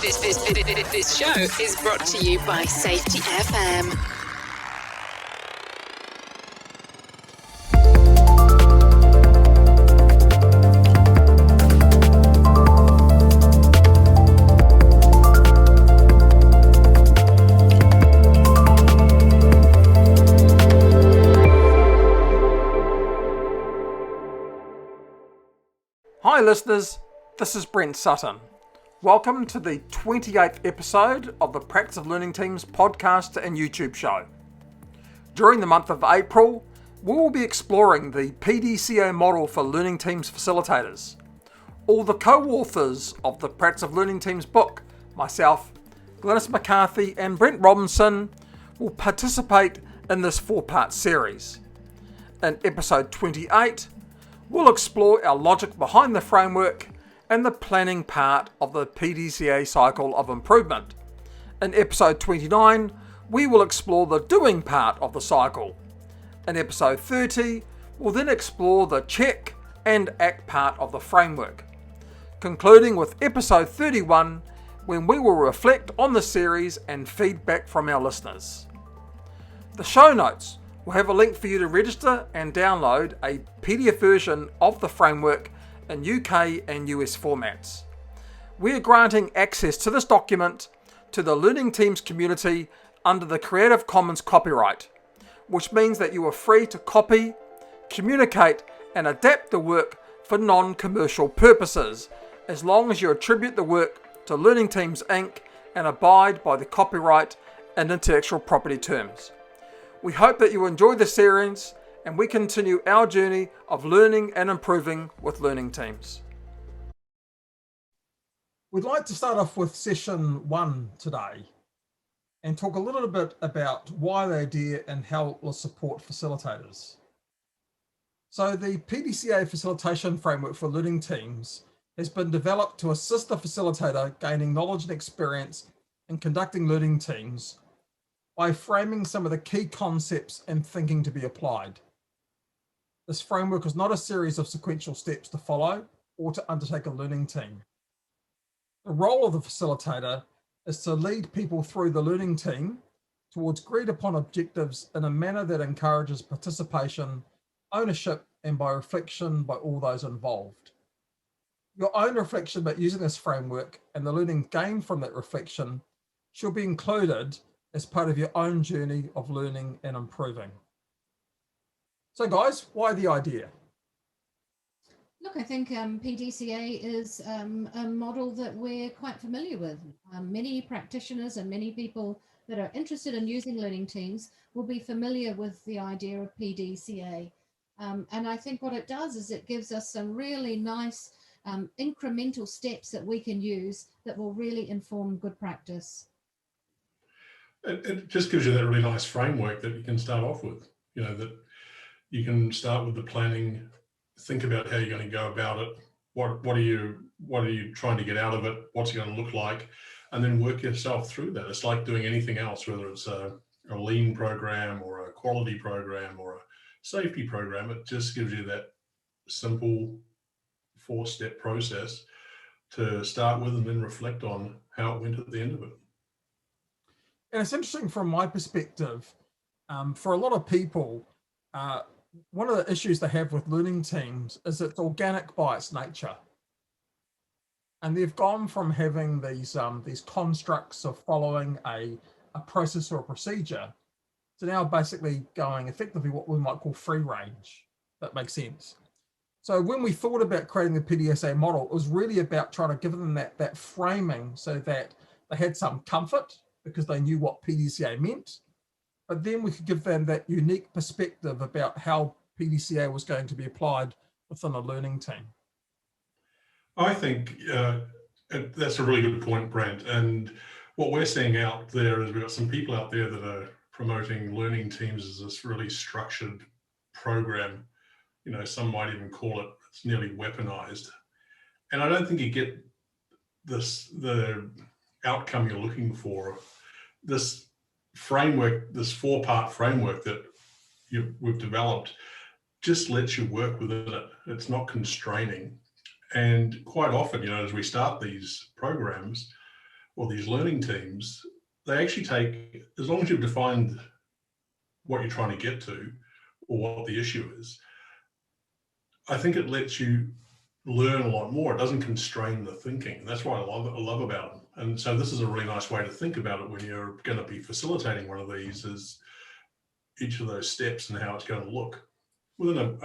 This show is brought to you by Safety FM. Hi listeners, this is Brent Sutton. Welcome to the 28th episode of the Practice of Learning Teams podcast and YouTube show. During the month of April, we will be exploring the PDCA Model for Learning Teams Facilitators. All the co-authors of the Practice of Learning Teams book, myself, Glynis McCarthy and Brent Robinson, will participate in this 4-part series. In episode 28, we'll explore our logic behind the framework and the planning part of the PDCA cycle of improvement. In episode 29, we will explore the doing part of the cycle. In episode 30, we'll then explore the check and act part of the framework. Concluding with episode 31, when we will reflect on the series and feedback from our listeners. The show notes will have a link for you to register and download a PDF version of the framework in UK and US formats. We are granting access to this document to the Learning Teams community under the Creative Commons copyright, which means that you are free to copy, communicate and adapt the work for non-commercial purposes, as long as you attribute the work to Learning Teams Inc. and abide by the copyright and intellectual property terms. We hope that you enjoy the series and we continue our journey of learning and improving with learning teams. We'd like to start off with session 1 today and talk a little bit about why the idea and how it will support facilitators. So the PDCA facilitation framework for learning teams has been developed to assist the facilitator gaining knowledge and experience in conducting learning teams by framing some of the key concepts and thinking to be applied. This framework is not a series of sequential steps to follow or to undertake a learning team. The role of the facilitator is to lead people through the learning team towards agreed upon objectives in a manner that encourages participation, ownership, and by reflection by all those involved. Your own reflection about using this framework and the learning gained from that reflection should be included as part of your own journey of learning and improving. So guys, why the idea? Look, I think PDCA is a model that we're quite familiar with. Many practitioners and many people that are interested in using learning teams will be familiar with the idea of PDCA. And I think what it does is it gives us some really nice incremental steps that we can use that will really inform good practice. It just gives you that really nice framework that you can start off with, that you can start with the planning, think about how you're going to go about it, what are you trying to get out of it, what's it going to look like, and then work yourself through that. It's like doing anything else, whether it's a lean program or a quality program or a safety program. It just gives you that simple 4-step process to start with and then reflect on how it went at the end of it. And it's interesting from my perspective, for a lot of people, one of the issues they have with learning teams is it's organic by its nature. And they've gone from having these constructs of following a process or a procedure to now basically going effectively what we might call free range. That makes sense. So when we thought about creating the PDSA model, it was really about trying to give them that framing so that they had some comfort because they knew what PDCA meant, but then we could give them that unique perspective about how PDCA was going to be applied within a learning team. I think that's a really good point, Brent. And what we're seeing out there is we've got some people out there that are promoting learning teams as this really structured program. Some might even call it's nearly weaponized. And I don't think you get the outcome you're looking for. This framework, this 4-part framework that we've developed, just lets you work within it. It's not constraining. And quite often, as we start these programs, or these learning teams, they actually take, as long as you've defined what you're trying to get to or what the issue is, I think it lets you learn a lot more. It doesn't constrain the thinking. That's what I love about them. And so this is a really nice way to think about it when you're going to be facilitating one of these, is each of those steps and how it's going to look within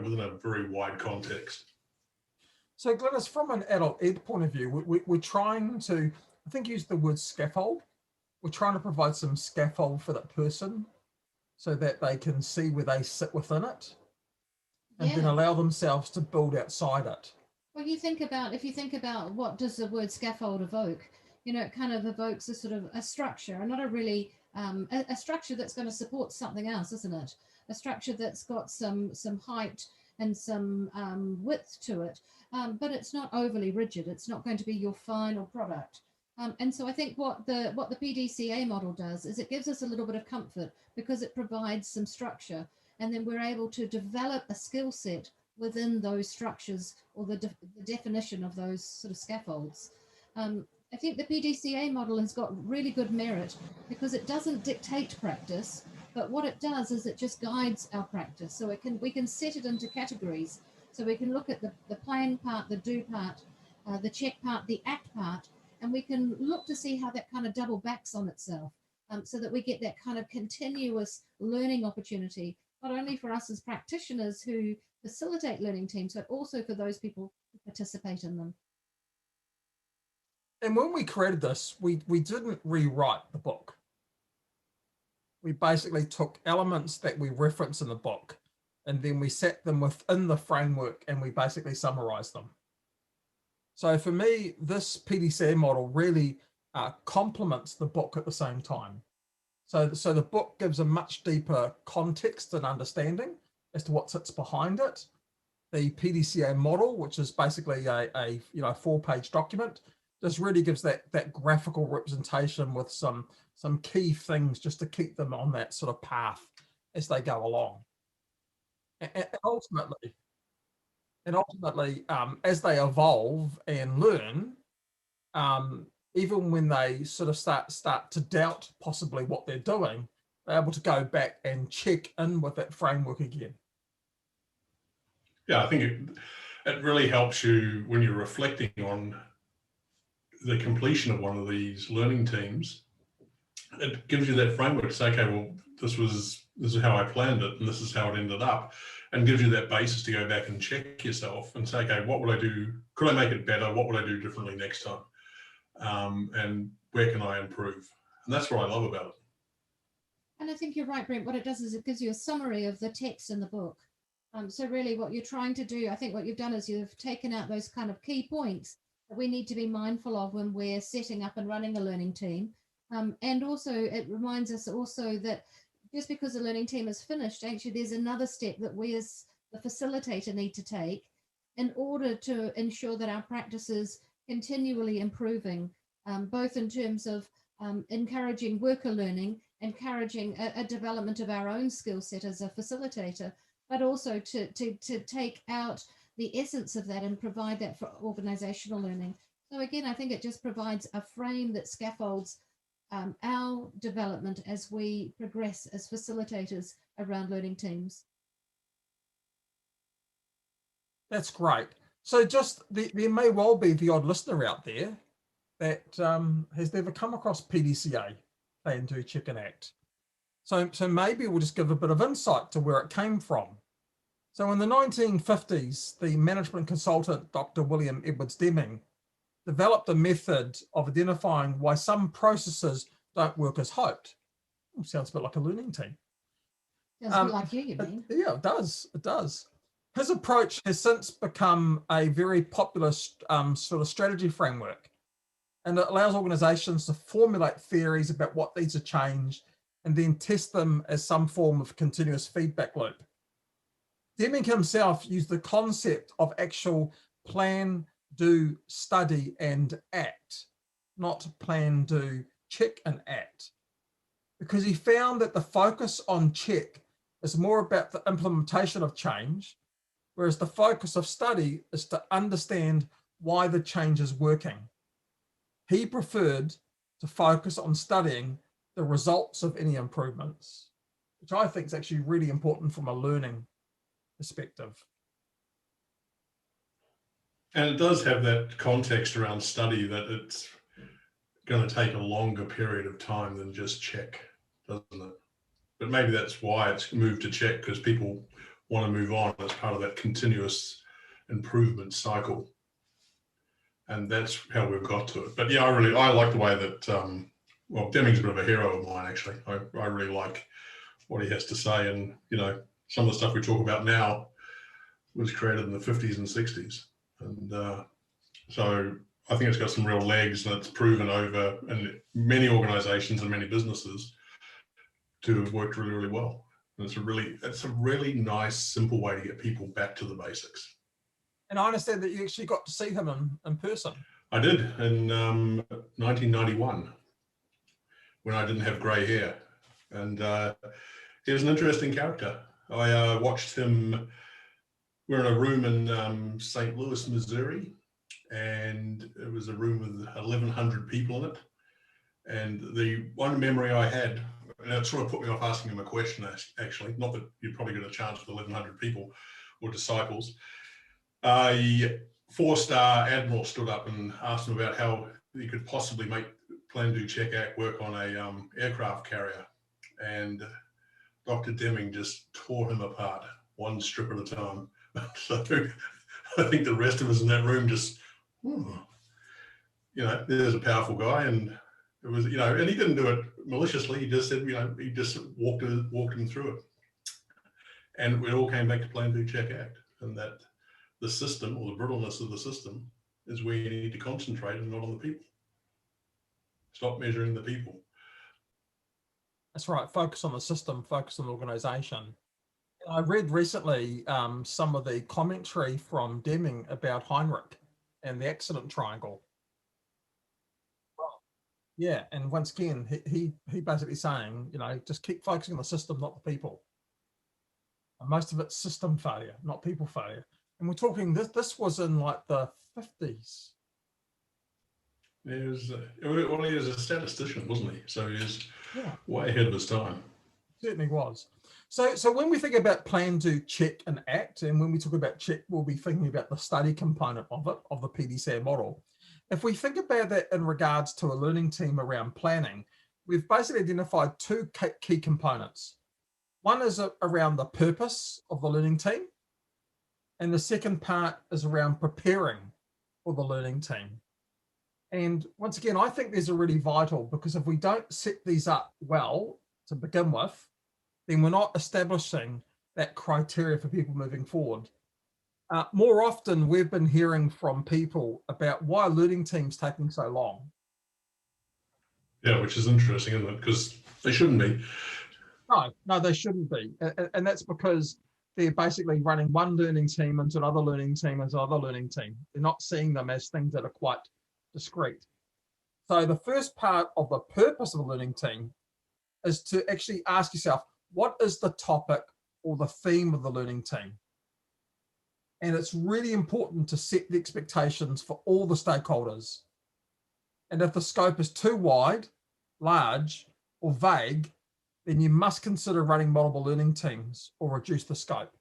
within a very wide context. So Glynis, from an adult ed point of view, we're trying to, I think, use the word scaffold. We're trying to provide some scaffold for that person so that they can see where they sit within it and then allow themselves to build outside it. Well, if you think about what does the word scaffold evoke, it kind of evokes a sort of a structure, and not a really, a structure that's going to support something else, isn't it? A structure that's got some height and some width to it, but it's not overly rigid. It's not going to be your final product. And so I think what the PDCA model does is it gives us a little bit of comfort because it provides some structure, and then we're able to develop a skill set within those structures, or the definition of those sort of scaffolds. I think the PDCA model has got really good merit because it doesn't dictate practice, but what it does is it just guides our practice. So we can set it into categories. So we can look at the plan part, the do part, the check part, the act part, and we can look to see how that kind of double backs on itself, so that we get that kind of continuous learning opportunity, not only for us as practitioners who facilitate learning teams, but also for those people who participate in them. And when we created this, we didn't rewrite the book. We basically took elements that we reference in the book, and then we set them within the framework, and we basically summarized them. So for me, this PDCA model really complements the book at the same time. So the book gives a much deeper context and understanding as to what sits behind it. The PDCA model, which is basically a 4-page document, just really gives that graphical representation with some key things just to keep them on that sort of path as they go along. And ultimately, as they evolve and learn, even when they sort of start to doubt possibly what they're doing, they're able to go back and check in with that framework again. Yeah, I think it really helps you when you're reflecting on the completion of one of these learning teams. It gives you that framework to say, okay, well, this is how I planned it, and this is how it ended up, and gives you that basis to go back and check yourself and say, okay, what would I do? Could I make it better? What would I do differently next time? And where can I improve? And that's what I love about it. And I think you're right, Brent. What it does is it gives you a summary of the text in the book. So really what you're trying to do, I think what you've done is you've taken out those kind of key points that we need to be mindful of when we're setting up and running a learning team. And also it reminds us also that just because the learning team is finished, actually there's another step that we as the facilitator need to take in order to ensure that our practice is continually improving, both in terms of encouraging worker learning, encouraging a development of our own skill set as a facilitator, but also to take out the essence of that and provide that for organizational learning. So again, I think it just provides a frame that scaffolds our development as we progress as facilitators around learning teams. That's great. So just there may well be the odd listener out there that has never come across PDCA, Plan, Do, Check and Act. So maybe we'll just give a bit of insight to where it came from. So in the 1950s, the management consultant, Dr. William Edwards Deming, developed a method of identifying why some processes don't work as hoped. Sounds a bit like a learning team. Sounds a bit like you mean? Yeah, it does. It does. His approach has since become a very popular sort of strategy framework, and it allows organizations to formulate theories about what needs to change and then test them as some form of continuous feedback loop. Deming himself used the concept of actual plan, do, study, and act, not plan, do, check, and act, because he found that the focus on check is more about the implementation of change, whereas the focus of study is to understand why the change is working. he preferred to focus on studying the results of any improvements, which I think is actually really important from a learning perspective. And it does have that context around study that it's going to take a longer period of time than just check, doesn't it? But maybe that's why it's moved to check, because people want to move on as part of that continuous improvement cycle. And that's how we've got to it. But yeah, I like the way that, well, Deming's a bit of a hero of mine, actually. I really like what he has to say. And, you know, some of the stuff we talk about now was created in the 50s and 60s. And so I think it's got some real legs, and it's proven over in many organizations and many businesses to have worked really, really well. And it's a really nice, simple way to get people back to the basics. And I understand that you actually got to see him in person. I did in 1991 when I didn't have grey hair. And he was an interesting character. I watched him. We're in a room in St. Louis, Missouri, and it was a room with 1,100 people in it. And the one memory I had, and it sort of put me off asking him a question, actually, not that you'd probably get a chance with 1,100 people or disciples. A 4-star admiral stood up and asked him about how he could possibly make Plan, Do, Check, Act work on a aircraft carrier. And Dr. Deming just tore him apart, one strip at a time. So I think the rest of us in that room just, you know, there's a powerful guy, and it was, you know, and he didn't do it maliciously. He just said, you know, he just walked him through it. And it all came back to Plan, Do, Check, Act, and that the system, or the brittleness of the system, is where you need to concentrate and not on the people. Stop measuring the people. That's right. Focus on the system, focus on the organization. I read recently some of the commentary from Deming about Heinrich and the accident triangle. Yeah, and once again, he basically saying, you know, just keep focusing on the system, not the people. And most of it's system failure, not people failure. And we're talking, this was in like the 50s. He was a statistician, wasn't he? So he was way ahead of his time. Certainly was. So when we think about Plan, Do, Check, and Act, and when we talk about check, we'll be thinking about the study component of it, of the PDCA model. If we think about that in regards to a learning team around planning, we've basically identified two key components. One is around the purpose of the learning team, and the second part is around preparing for the learning team. And once again, I think these are really vital, because if we don't set these up well to begin with, then we're not establishing that criteria for people moving forward. More often, we've been hearing from people about why learning teams taking so long. Yeah, which is interesting, isn't it? Because they shouldn't be. No, they shouldn't be. And that's because they're basically running one learning team into another learning team into another learning team. They're not seeing them as things that are quite discrete. So the first part of the purpose of a learning team is to actually ask yourself, what is the topic or the theme of the learning team? And it's really important to set the expectations for all the stakeholders. And if the scope is too wide, large, or vague, then you must consider running multiple learning teams or reduce the scope.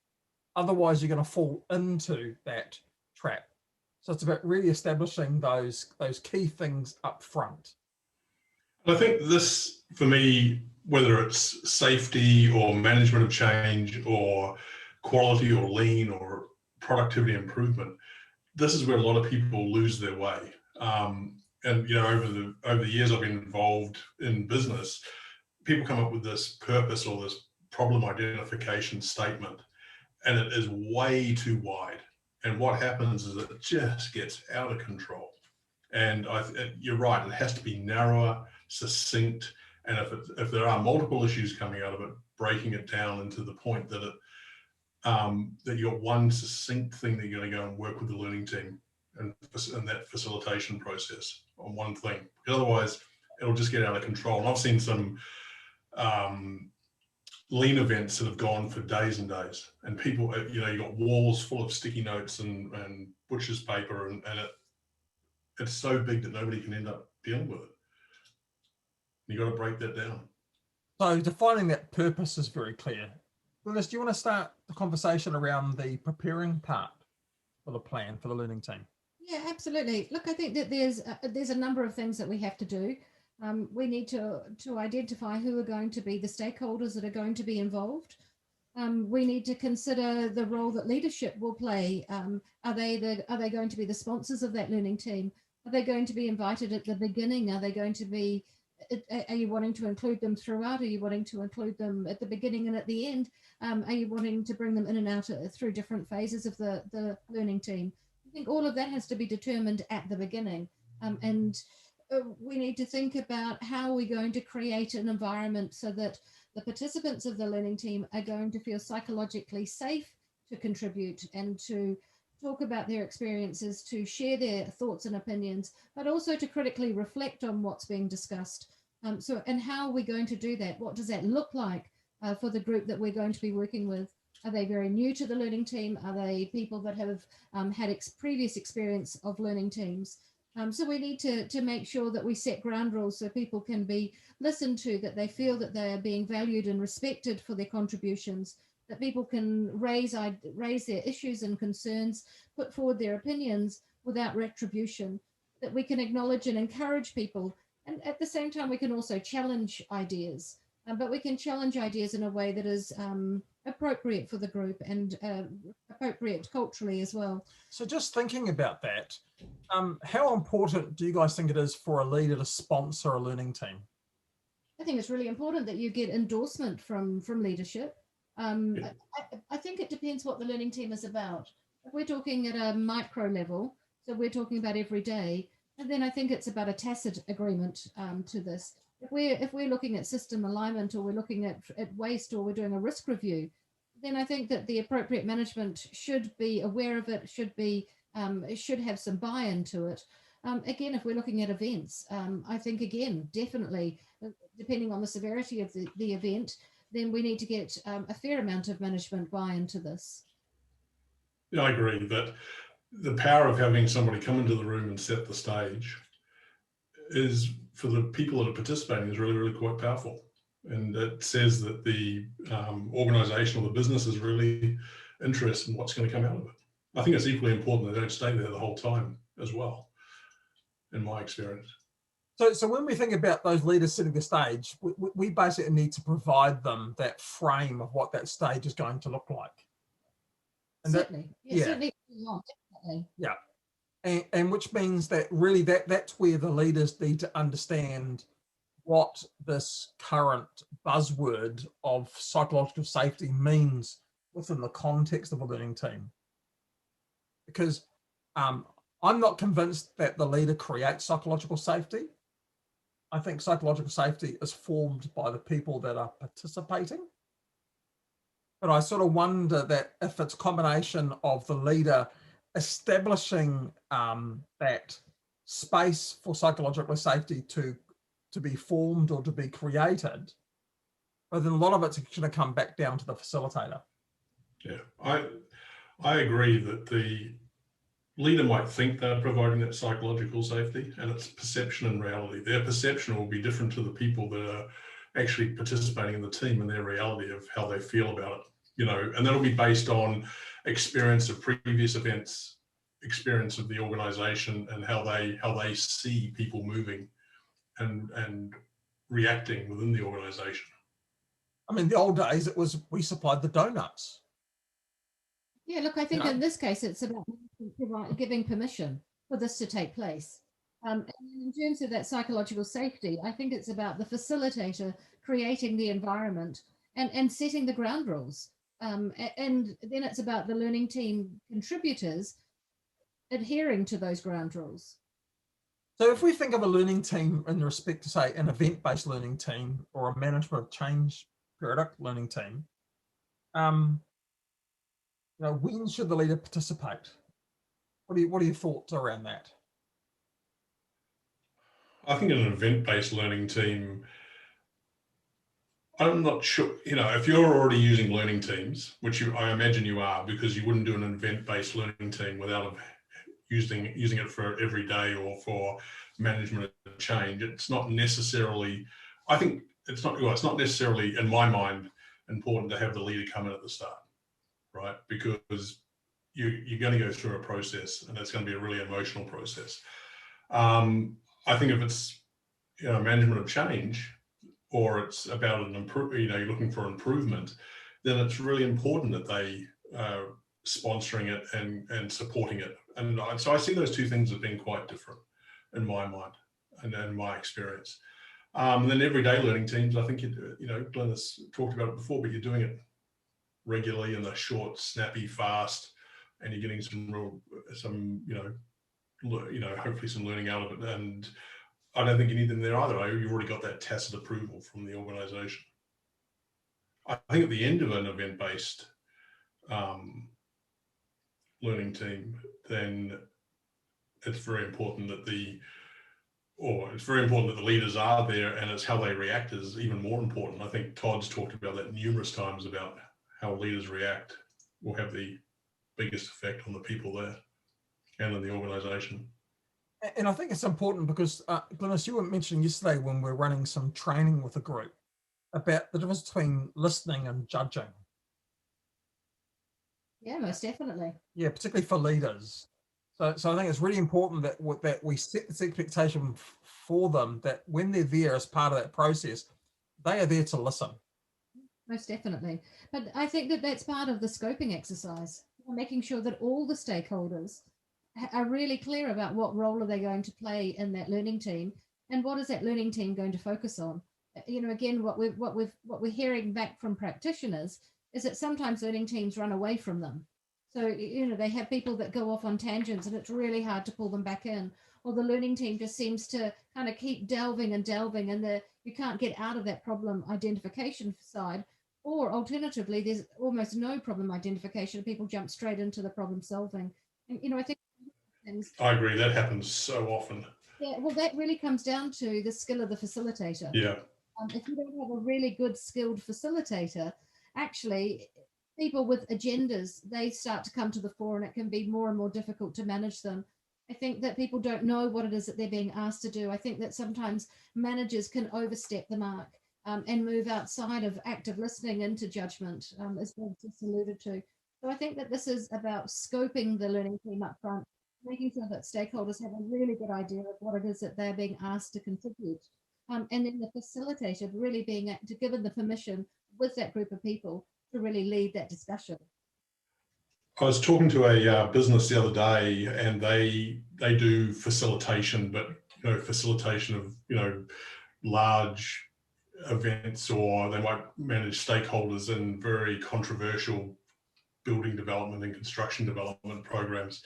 Otherwise, you're going to fall into that trap. So it's about really establishing those key things up front. I think this, for me, whether it's safety or management of change or quality or lean or productivity improvement, this is where a lot of people lose their way. And you know, over the years I've been involved in business, people come up with this purpose or this problem identification statement, and it is way too wide. And what happens is it just gets out of control. And you're right, it has to be narrower, succinct, and if there are multiple issues coming out of it, breaking it down into the point that that you've got one succinct thing that you're going to go and work with the learning team and that facilitation process on one thing. Because otherwise, it'll just get out of control. And I've seen some lean events that have gone for days and days, and people, you know, you got walls full of sticky notes and butcher's paper, and it's so big that nobody can end up dealing with it. You got to break that down. So defining that purpose is very clear. Glynis, do you want to start the conversation around the preparing part for the plan for the learning team? Yeah, absolutely. Look, I think that there's a number of things that we have to do. We need to identify who are going to be the stakeholders that are going to be involved. We need to consider the role that leadership will play. Are they going to be the sponsors of that learning team? Are they going to be invited at the beginning? Are you wanting to include them throughout? Are you wanting to include them at the beginning and at the end? Are you wanting to bring them in and out through different phases of the learning team? I think all of that has to be determined at the beginning. We need to think about how we're going to create an environment so that the participants of the learning team are going to feel psychologically safe to contribute and to talk about their experiences, to share their thoughts and opinions, but also to critically reflect on what's being discussed. And how are we going to do that? What does that look like for the group that we're going to be working with? Are they very new to the learning team? Are they people that have had previous experience of learning teams? So we need to make sure that we set ground rules so people can be listened to, that they feel that they are being valued and respected for their contributions, that people can raise their issues and concerns, put forward their opinions without retribution, that we can acknowledge and encourage people. And at the same time, we can also challenge ideas, but we can challenge ideas in a way that is appropriate for the group and appropriate culturally as well. So just thinking about that, how important do you guys think it is for a leader to sponsor a learning team? I think it's really important that you get endorsement from leadership. I think it depends what the learning team is about. If we're talking at a micro level, so we're talking about every day, and then I think it's about a tacit agreement to this. If we're looking at system alignment, or we're looking at waste, or we're doing a risk review, then I think that the appropriate management should be aware of it, should have some buy-in to it. Again, if we're looking at events, I think, again, definitely, depending on the severity of the event, then we need to get a fair amount of management buy-in to this. Yeah, I agree that the power of having somebody come into the room and set the stage is, for the people that are participating, is really, really quite powerful. And it says that the organisation or the business is really interested in what's going to come out of it. I think it's equally important that they don't stay there the whole time as well, in my experience. So when we think about those leaders setting the stage, we basically need to provide them that frame of what that stage is going to look like. And certainly, certainly. Yeah, and which means that really that's where the leaders need to understand what this current buzzword of psychological safety means within the context of a learning team. Because I'm not convinced that the leader creates psychological safety. I think psychological safety is formed by the people that are participating. But I sort of wonder that if it's a combination of the leader establishing that space for psychological safety to be formed or to be created, but then a lot of it's going to come back down to the facilitator. Yeah, I agree that the leader might think they're providing that psychological safety, and it's perception and reality. Their perception will be different to the people that are actually participating in the team, and their reality of how they feel about it, and that'll be based on experience of previous events, experience of the organization, and how they see people moving and reacting within the organization. I mean, the old days, it was we supplied the donuts. Yeah, look, I think in this case, it's about giving permission for this to take place. And in terms of that psychological safety, I think it's about the facilitator creating the environment and setting the ground rules. And then it's about the learning team contributors adhering to those ground rules. So if we think of a learning team in respect to, say, an event-based learning team or a management of change periodic learning team, when should the leader participate? What are your thoughts around that? I think in an event-based learning team, I'm not sure, if you're already using learning teams, which I imagine you are, because you wouldn't do an event-based learning team without using it for every day or for management of change. It's not necessarily, I think it's not necessarily, in my mind, important to have the leader come in at the start, right? Because you're going to go through a process, and it's going to be a really emotional process. I think if it's management of change, or it's about you're looking for improvement, then it's really important that they sponsoring it and supporting it. And so I see those two things as being quite different in my mind and in my experience. And then everyday learning teams, I think Glynis talked about it before, but you're doing it regularly in the short, snappy, fast, and you're getting hopefully some learning out of it. And I don't think you need them there either. You've already got that tacit approval from the organisation. I think at the end of an event-based learning team, then it's very important that the leaders are there, and it's how they react is even more important. I think Todd's talked about that numerous times, about how leaders react will have the biggest effect on the people there and in the organisation. And I think it's important because, Glynis, you were mentioning yesterday when we were running some training with a group about the difference between listening and judging. Yeah, most definitely. Yeah, particularly for leaders. So I think it's really important that we set this expectation for them, that when they're there as part of that process, they are there to listen. Most definitely. But I think that that's part of the scoping exercise, making sure that all the stakeholders are really clear about what role are they going to play in that learning team, and what is that learning team going to focus on. Again, what we're hearing back from practitioners is that sometimes learning teams run away from them. So they have people that go off on tangents, and it's really hard to pull them back in. Or the learning team just seems to kind of keep delving, and you can't get out of that problem identification side. Or alternatively, there's almost no problem identification. People jump straight into the problem solving. And I think I agree. That happens so often. Yeah, well, that really comes down to the skill of the facilitator. Yeah. If you don't have a really good skilled facilitator, actually, people with agendas, they start to come to the fore, and it can be more and more difficult to manage them. I think that people don't know what it is that they're being asked to do. I think that sometimes managers can overstep the mark and move outside of active listening into judgment, as Brent just alluded to. So I think that this is about scoping the learning team up front, making sure that stakeholders have a really good idea of what it is that they're being asked to contribute. And then the facilitator really being given the permission with that group of people to really lead that discussion. I was talking to a business the other day, and they do facilitation, but facilitation of large events, or they might manage stakeholders in very controversial building development and construction development programs.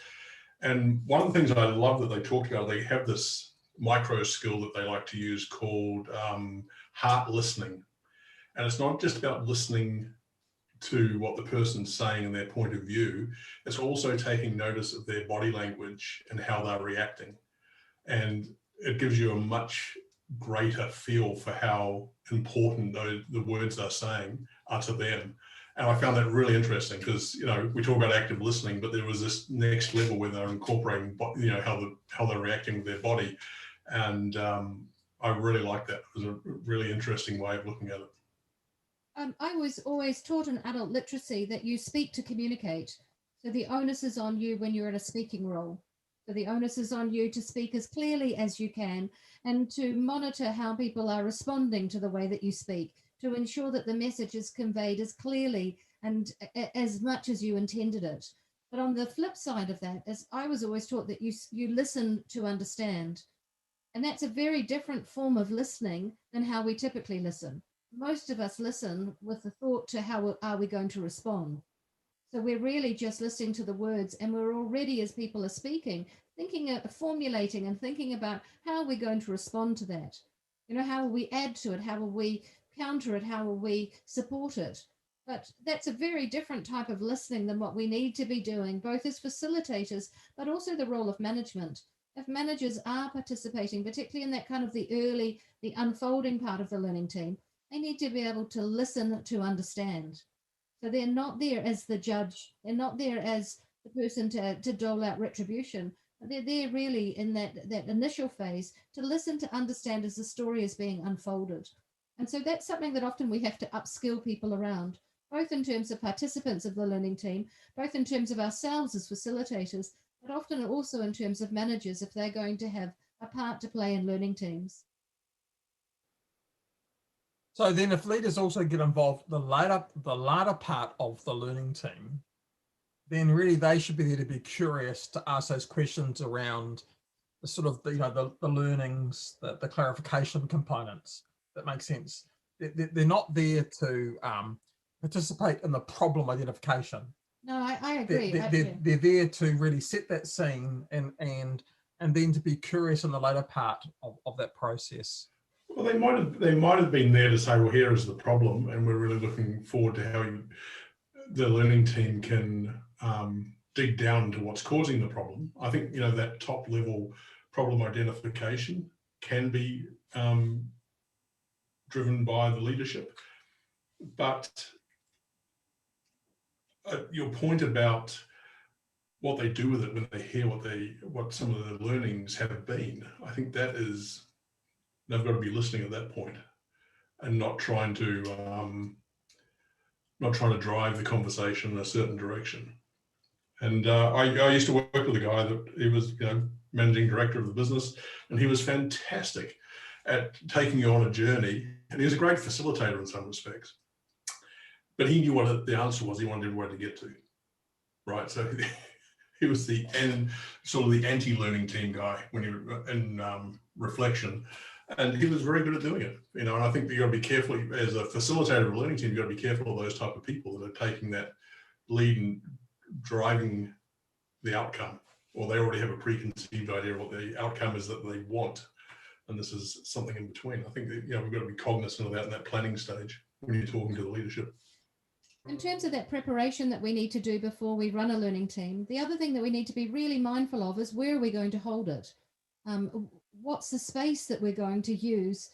And one of the things I love that they talked about, they have this micro skill that they like to use called heart listening. And it's not just about listening to what the person's saying and their point of view, it's also taking notice of their body language and how they're reacting. And it gives you a much greater feel for how important the words they're saying are to them. And I found that really interesting because, we talk about active listening, but there was this next level where they're incorporating, how they're reacting with their body. And I really like that. It was a really interesting way of looking at it. I was always taught in adult literacy that you speak to communicate. So the onus is on you when you're in a speaking role. So the onus is on you to speak as clearly as you can, and to monitor how people are responding to the way that you speak, to ensure that the message is conveyed as clearly and as much as you intended it. But on the flip side of that, as I was always taught, that you listen to understand. And that's a very different form of listening than how we typically listen. Most of us listen with the thought to how are we going to respond. So we're really just listening to the words, and we're already, as people are speaking, formulating and thinking about how we're going to respond to that. How will we add to it? How will we counter it? How will we support it? But that's a very different type of listening than what we need to be doing, both as facilitators, but also the role of management. If managers are participating, particularly in that kind of the unfolding part of the learning team, they need to be able to listen to understand. So they're not there as the judge. They're not there as the person to dole out retribution. They're really in that initial phase to listen, to understand as the story is being unfolded. And so that's something that often we have to upskill people around, both in terms of participants of the learning team, both in terms of ourselves as facilitators, but often also in terms of managers if they're going to have a part to play in learning teams. So then if leaders also get involved the latter part of the learning team, then really they should be there to be curious, to ask those questions around the sort of, the learnings, the clarification components that make sense. They're not there to participate in the problem identification. No, I agree. They're there to really set that scene and then to be curious in the later part of that process. Well, they might have been there to say, well, here is the problem, and we're really looking forward to how the learning team can dig down to what's causing the problem. I think that top level problem identification can be driven by the leadership, but your point about what they do with it when they hear what some of the learnings have been, I think that is, they've got to be listening at that point and not trying to drive the conversation in a certain direction. And I used to work with a guy that he was managing director of the business, and he was fantastic at taking you on a journey, and he was a great facilitator in some respects. But he knew what the answer was. He wanted everyone to get to, right? So he was the anti-learning team guy when he in reflection, and he was very good at doing it. And I think that you got to be careful as a facilitator of a learning team. You got to be careful of those type of people that are taking that lead and driving the outcome, or they already have a preconceived idea of what the outcome is that they want, and this is something in between. I think that we've got to be cognizant of that in that planning stage when you're talking to the leadership. In terms of that preparation that we need to do before we run a learning team, the other thing that we need to be really mindful of is where are we going to hold it? What's the space that we're going to use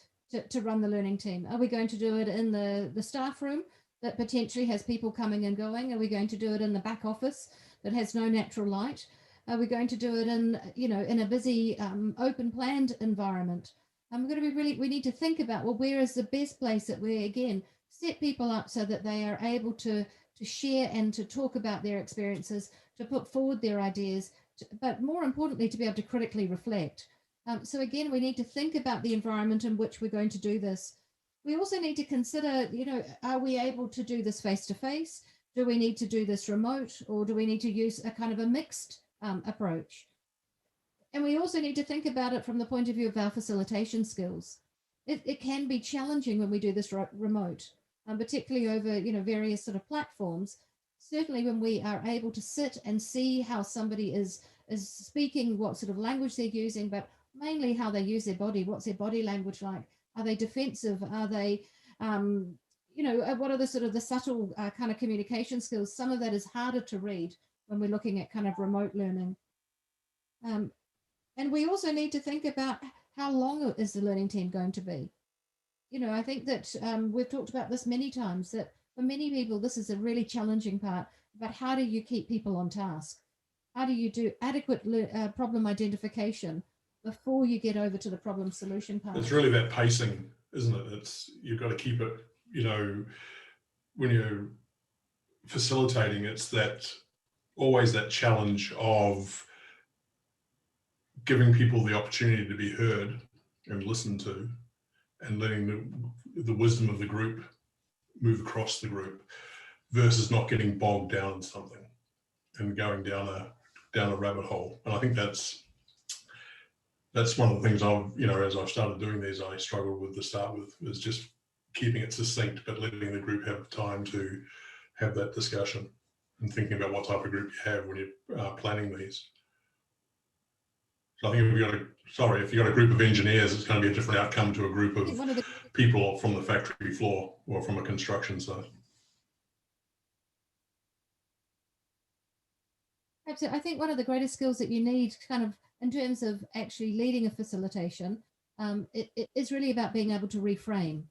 to run the learning team? Are we going to do it in the staff room that potentially has people coming and going? Are we going to do it in the back office that has no natural light? Are we going to do it in a busy open planned environment? We're going to we need to think about, well, where is the best place that we, again, set people up so that they are able to share and to talk about their experiences, to put forward their ideas, but more importantly, to be able to critically reflect. So again, we need to think about the environment in which we're going to do this. We also need to consider, are we able to do this face-to-face? Do we need to do this remote, or do we need to use a kind of a mixed approach? And we also need to think about it from the point of view of our facilitation skills. It can be challenging when we do this remote, particularly over various sort of platforms. Certainly when we are able to sit and see how somebody is speaking, what sort of language they're using, but mainly how they use their body. What's their body language like? Are they defensive? Are they, what are the sort of the subtle kind of communication skills? Some of that is harder to read when we're looking at kind of remote learning. And we also need to think about how long is the learning team going to be? I think that we've talked about this many times, that for many people, this is a really challenging part about how do you keep people on task? How do you do adequate problem identification before you get over to the problem solution part? It's really that pacing, isn't it? You've got to keep it, when you're facilitating, it's always that challenge of giving people the opportunity to be heard and listened to, and letting the wisdom of the group move across the group, versus not getting bogged down in something and going down a rabbit hole. And I think that's one of the things as I've started doing these, I struggled with to start with, is just keeping it succinct, but letting the group have time to have that discussion and thinking about what type of group you have when you're planning these. So I think if you've got a group of engineers, it's going to be a different outcome to a group of people from the factory floor or from a construction site. Absolutely. I think one of the greatest skills that you need kind of in terms of actually leading a facilitation, it is really about being able to reframe.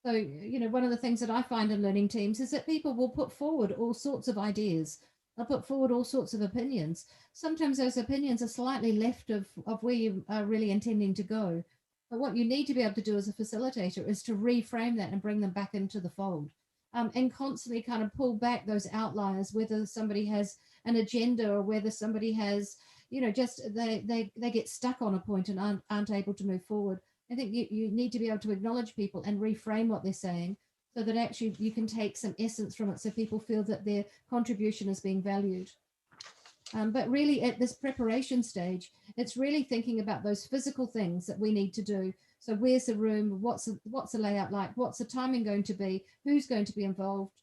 So, one of the things that I find in learning teams is that people will put forward all sorts of ideas. They'll put forward all sorts of opinions. Sometimes those opinions are slightly left of where you are really intending to go. But what you need to be able to do as a facilitator is to reframe that and bring them back into the fold, and constantly kind of pull back those outliers, whether somebody has an agenda or whether somebody has, just they get stuck on a point and aren't able to move forward. I think you need to be able to acknowledge people and reframe what they're saying so that actually you can take some essence from it so people feel that their contribution is being valued. But really at this preparation stage, it's really thinking about those physical things that we need to do. So where's the room? What's the layout like? What's the timing going to be? Who's going to be involved?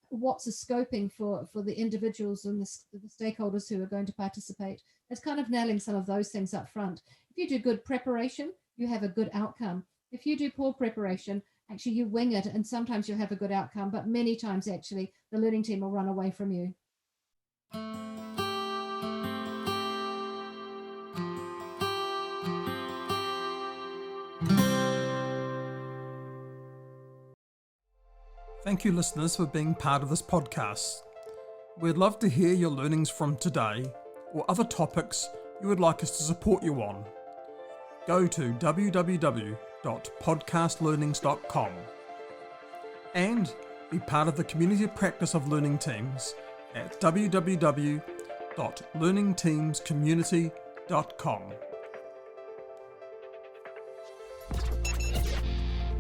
What's the scoping for the individuals and the stakeholders who are going to participate? It's kind of nailing some of those things up front. If you do good preparation, you have a good outcome. If you do poor preparation, actually you wing it, and sometimes you'll have a good outcome, but many times actually the learning team will run away from you. Thank you, listeners, for being part of this podcast. We'd love to hear your learnings from today or other topics you would like us to support you on. Go to www.podcastlearnings.com and be part of the community of practice of learning teams at www.learningteamscommunity.com.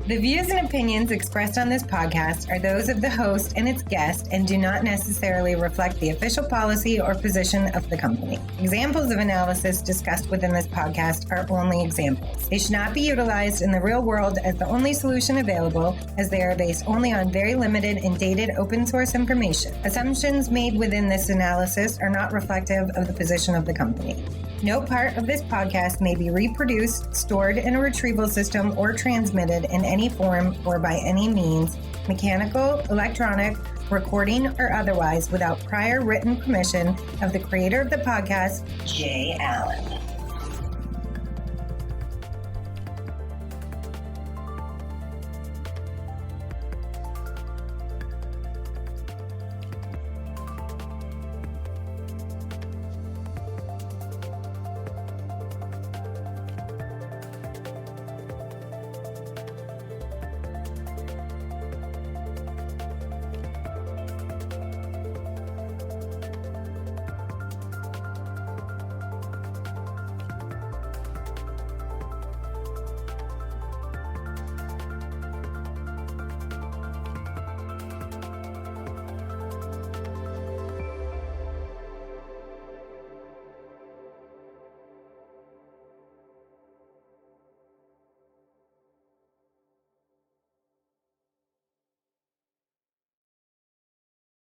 The views and opinions expressed on this podcast are those of the host and its guest and do not necessarily reflect the official policy or position of the company. Examples of analysis discussed within this podcast are only examples. They should not be utilized in the real world as the only solution available, as they are based only on very limited and dated open source information. Assumptions made within this analysis are not reflective of the position of the company. No part of this podcast may be reproduced, stored in a retrieval system, or transmitted in any form or by any means, mechanical, electronic, recording, or otherwise, without prior written permission of the creator of the podcast, Jay Allen.